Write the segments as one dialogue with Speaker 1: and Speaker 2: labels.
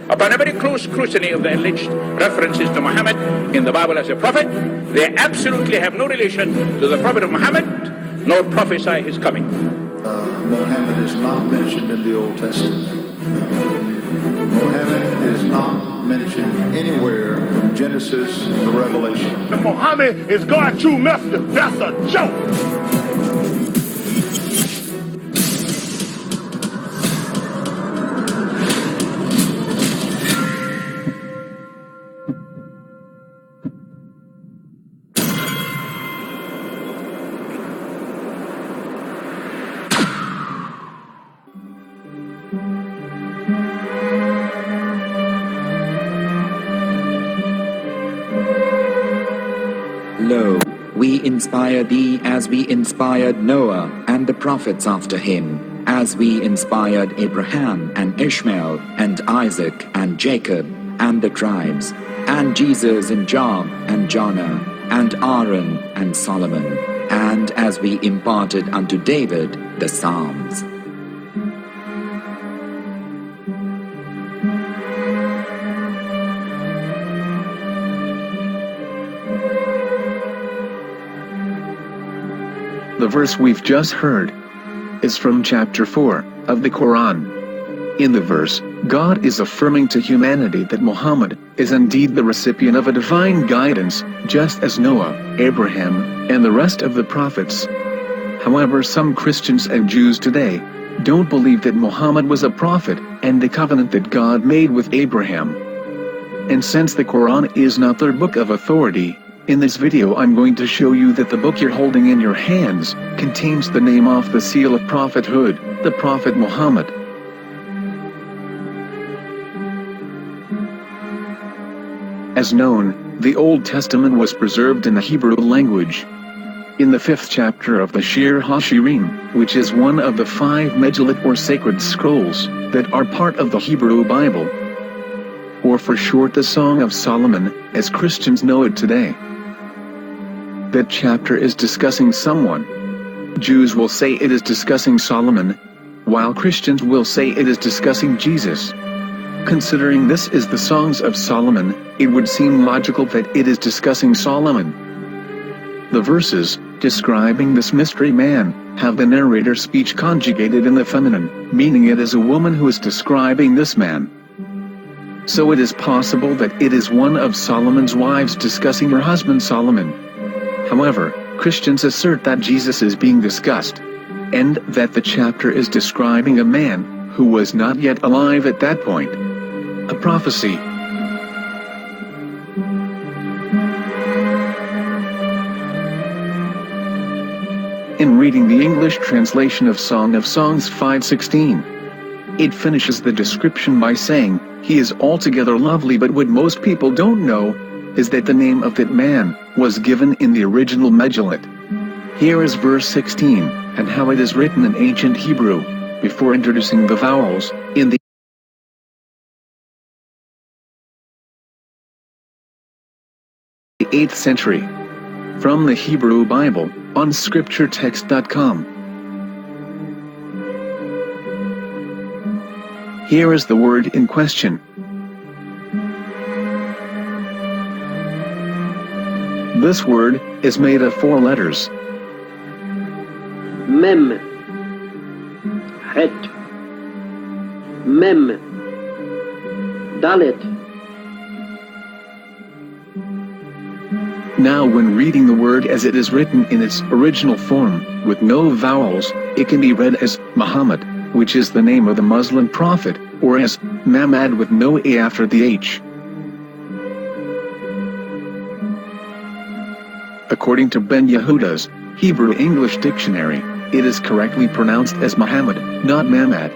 Speaker 1: Upon a very close scrutiny of the alleged references to Muhammad in the Bible as a prophet, they absolutely have no relation to the Prophet of Muhammad, nor prophesy his coming.
Speaker 2: Muhammad is not mentioned in the Old Testament. Muhammad is not mentioned anywhere from Genesis to Revelation.
Speaker 3: Muhammad is God's true messenger. That's a joke.
Speaker 4: Lo, we inspire thee as we inspired Noah and the prophets after him, as we inspired Abraham and Ishmael and Isaac and Jacob and the tribes, and Jesus and Job and Jonah and Aaron and Solomon, and as we imparted unto David the Psalms.
Speaker 5: The verse we've just heard is from chapter 4 of the Quran. In the verse, God is affirming to humanity that Muhammad is indeed the recipient of a divine guidance, just as Noah, Abraham, and the rest of the prophets. However, some Christians and Jews today don't believe that Muhammad was a prophet and the covenant that God made with Abraham. And since the Quran is not their book of authority, in this video I'm going to show you that the book you're holding in your hands contains the name off the seal of prophethood, the Prophet Muhammad. As known, the Old Testament was preserved in the Hebrew language. In the 5th chapter of the Shir HaShirim, which is one of the 5 Megillat or sacred scrolls that are part of the Hebrew Bible, or for short the Song of Solomon, as Christians know it today. That chapter is discussing someone. Jews will say it is discussing Solomon, while Christians will say it is discussing Jesus. Considering this is the Songs of Solomon, it would seem logical that it is discussing Solomon. The verses, describing this mystery man, have the narrator's speech conjugated in the feminine, meaning it is a woman who is describing this man. So it is possible that it is one of Solomon's wives discussing her husband Solomon. However, Christians assert that Jesus is being discussed, and that the chapter is describing a man who was not yet alive at that point. A prophecy. In reading the English translation of Song of Songs 5:16, it finishes the description by saying, "He is altogether lovely," but what most people don't know is that the name of that man was given in the original Megillat. Here is verse 16, and how it is written in ancient Hebrew, before introducing the vowels, in the 8th century. From the Hebrew Bible, on scripturetext.com. Here is the word in question. This word is made of 4 letters.
Speaker 6: Mem, Het, Mem, Dalet.
Speaker 5: Now when reading the word as it is written in its original form, with no vowels, it can be read as Muhammad, which is the name of the Muslim prophet, or as Mamad with no A after the H. According to Ben Yehuda's Hebrew English Dictionary, it is correctly pronounced as Muhammad, not Mamad.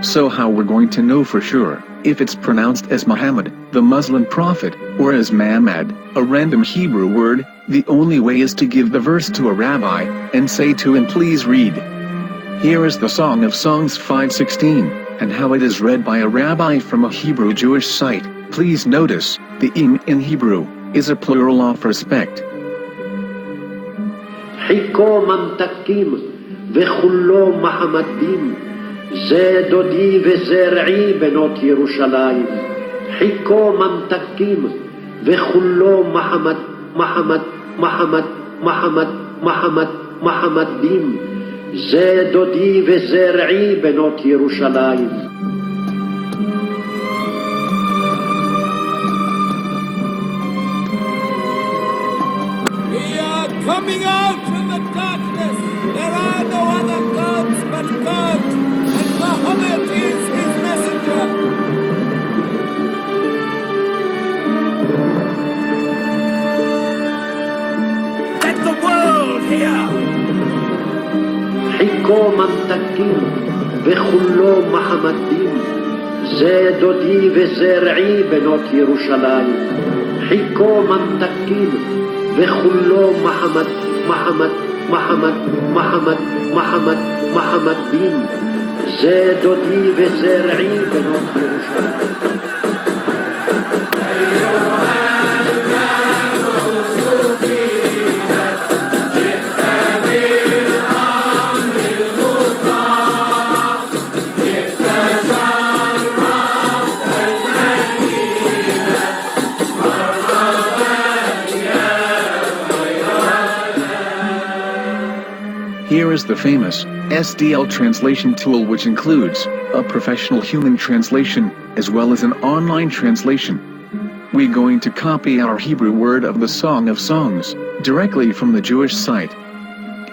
Speaker 5: So how we're going to know for sure if it's pronounced as Muhammad, the Muslim prophet, or as Mamad, a random Hebrew word? The only way is to give the verse to a rabbi and say to him, "Please read." Here is the Song of Songs 5:16, and how it is read by a rabbi from a Hebrew Jewish site. Please notice, the im in Hebrew is a plural of respect.
Speaker 6: Hiko mamtakim vechullo mahamadim זה דודי וזרעי בנות ירושלים, חיכו ממתקים וכולו מחמד מחמד מחמד מחמד מחמד מחמדים, זה דודי וזרעי בנות ירושלים.
Speaker 7: We are coming out from the darkness. There are no other gods but God, and Muhammad is his messenger.
Speaker 1: Let the world hear.
Speaker 6: חיכו ממתקים וכולו מחמדים, זה דודי וזרעי בנות ירושלים, חיכו ממתקים וכולו מחמד מחמד מחמד מחמד מחמד מחמדים, זה דודי וזרעי בנות ירושלים.
Speaker 5: Here is the famous SDL translation tool, which includes a professional human translation as well as an online translation. We're going to copy our Hebrew word of the Song of Songs directly from the Jewish site.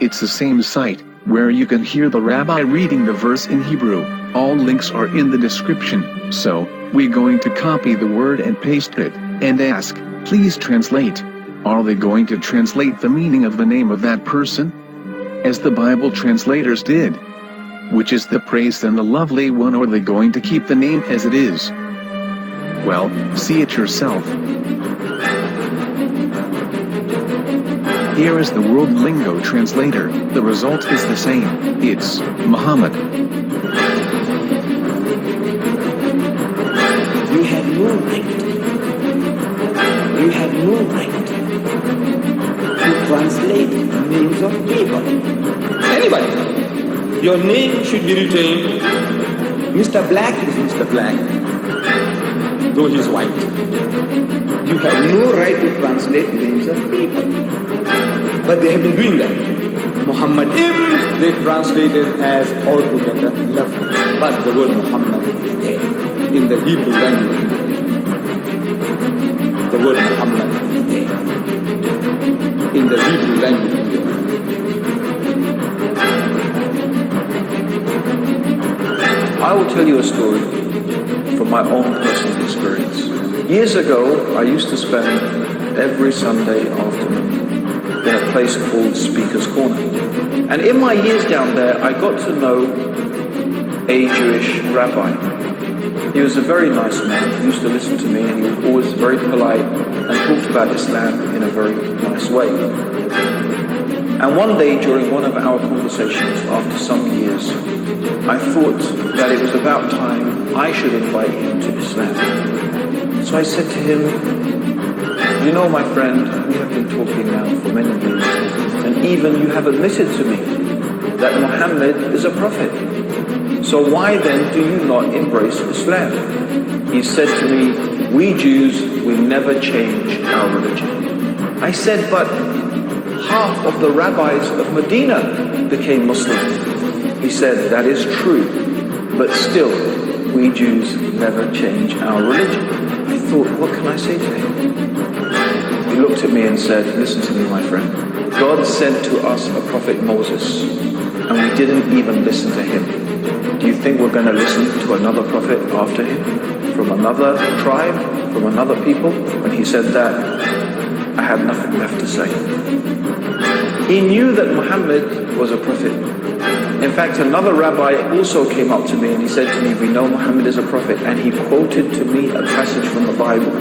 Speaker 5: It's the same site where you can hear the rabbi reading the verse in Hebrew. All links are in the description, so we're going to copy the word and paste it and ask, please translate. Are they going to translate the meaning of the name of that person? As the Bible translators did. Which is the praised and the lovely one, or are they going to keep the name as it is? Well, see it yourself. Here is the World Lingo Translator. The result is the same. It's Muhammad.
Speaker 8: You have no right. You have no right to translate names of people. Anybody. Your name should be retained. Mr. Black is Mr. Black, though he's white. You have no right to translate names of people. But they have been doing that. Muhammad Ibn, they translated as altogether lovely. But the word Muhammad is there in the Hebrew language. The word Muhammad is there in the Hebrew language.
Speaker 9: I will tell you a story from my own personal experience. Years ago, I used to spend every Sunday afternoon in a place called Speaker's Corner. And in my years down there, I got to know a Jewish rabbi. He was a very nice man. He used to listen to me, and he was always very polite and talked about Islam in a very nice way. And one day, during one of our conversations, after some years, I thought that it was about time I should invite him to Islam. So I said to him, you know, my friend, we have been talking now for many years, and even you have admitted to me that Muhammad is a prophet. So why then do you not embrace Islam? He said to me, we Jews, we never change our religion. I said, but half of the rabbis of Medina became Muslim. He said, that is true, but still, we Jews never change our religion. I thought, what can I say to him? He looked at me and said, listen to me, my friend. God sent to us a prophet Moses, and we didn't even listen to him. Do you think we're going to listen to another prophet after him? From another tribe? From another people? When he said that, I had nothing left to say. He knew that Muhammad was a prophet. In fact, another rabbi also came up to me and he said to me, we know Muhammad is a prophet, and he quoted to me a passage from the Bible